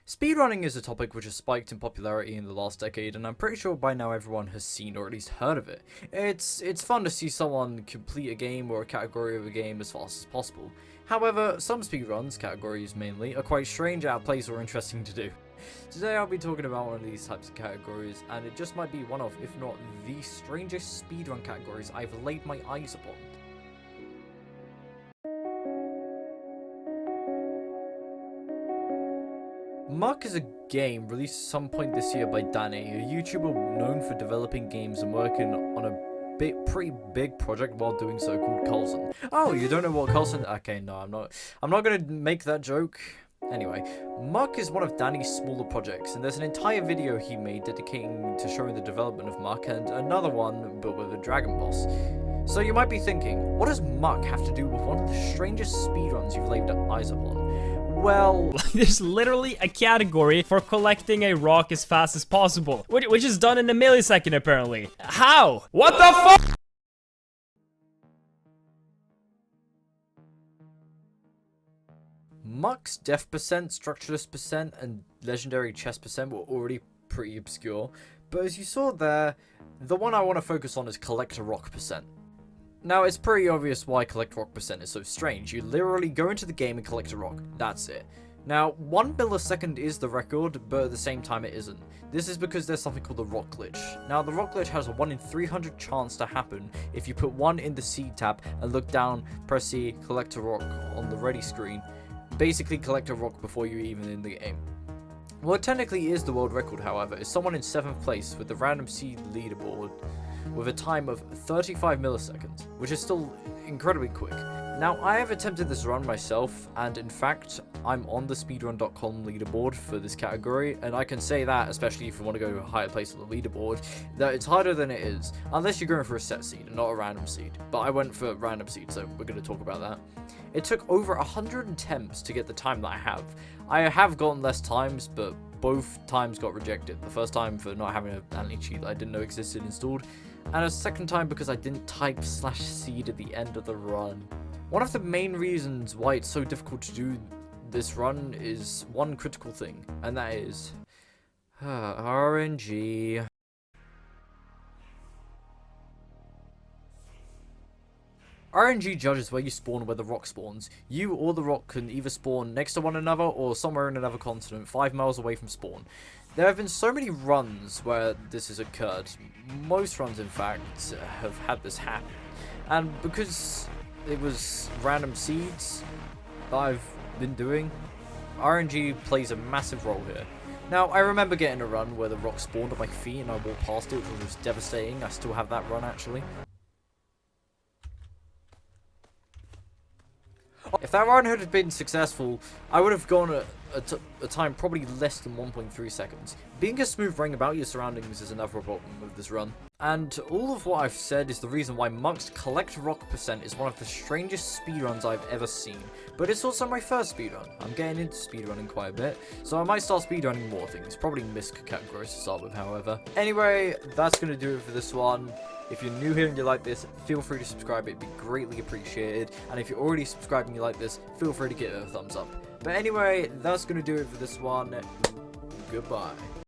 Speedrunning is a topic which has spiked in popularity in the last decade, and I'm pretty sure by now everyone has seen or at least heard of it. It's fun to see someone complete a game or a category of a game as fast as possible. However, some speedruns, categories mainly, are quite strange, out of place, or interesting to do. Today I'll be talking about one of these types of categories, and it just might be one of, if not the strangest speedrun categories I've laid my eyes upon. Muck is a game released at some point this year by Danny, a YouTuber known for developing games and working on a pretty big project while doing so called Coulson. Oh, you don't know what Coulson? Okay, no, I'm not gonna make that joke. Anyway, Muck is one of Danny's smaller projects, and there's an entire video he made dedicating to showing the development of Muck, and another one but with a dragon boss. So you might be thinking, what does Muck have to do with one of the strangest speedruns you've laid eyes upon? Well, there's literally a category for collecting a rock as fast as possible, which is done in a millisecond apparently. How? What the fuck? Muck's death percent, structureless percent, and legendary chest percent were already pretty obscure, but as you saw there, the one I want to focus on is collect a rock percent. Now, it's pretty obvious why collect rock percent is so strange. You literally go into the game and collect a rock. That's it. Now, 1 millisecond is the record, but at the same time it isn't. This is because there's something called the rock glitch. Now, the rock glitch has a 1 in 300 chance to happen if you put 1 in the seed tab and look down, press C, collect a rock on the ready screen. Basically, collect a rock before you're even in the game. What technically is the world record, however, is someone in 7th place with the random seed leaderboard with a time of 35 milliseconds, which is still incredibly quick. Now, I have attempted this run myself, and in fact, I'm on the speedrun.com leaderboard for this category, and I can say that, especially if you want to go to a higher place on the leaderboard, that it's harder than it is, unless you're going for a set seed and not a random seed. But I went for random seed, so we're going to talk about that. It took over 100 attempts to get the time that I have. I have gotten less times, but both times got rejected. The first time for not having an anti-cheat that I didn't know existed installed, and a second time because I didn't type /seed at the end of the run. One of the main reasons why it's so difficult to do this run is one critical thing, and that is RNG. RNG judges where you spawn where the rock spawns. You or the rock can either spawn next to one another or somewhere in another continent 5 miles away from spawn. There have been so many runs where this has occurred. Most runs, in fact, have had this happen. And because it was random seeds that I've been doing, RNG plays a massive role here. Now, I remember getting a run where the rock spawned at my feet and I walked past it, which was devastating. I still have that run, actually. If that run had been successful, I would have gone a time probably less than 1.3 seconds. Being a smooth running about your surroundings is another problem with this run. And all of what I've said is the reason why Muck's collect rock percent is one of the strangest speedruns I've ever seen. But it's also my first speedrun. I'm getting into speedrunning quite a bit, so I might start speedrunning more things. Probably misc categories to start with, however. Anyway, that's going to do it for this one. If you're new here and you like this, feel free to subscribe, it'd be greatly appreciated. And if you're already subscribed and you like this, feel free to give it a thumbs up. But anyway, that's going to do it for this one. Goodbye.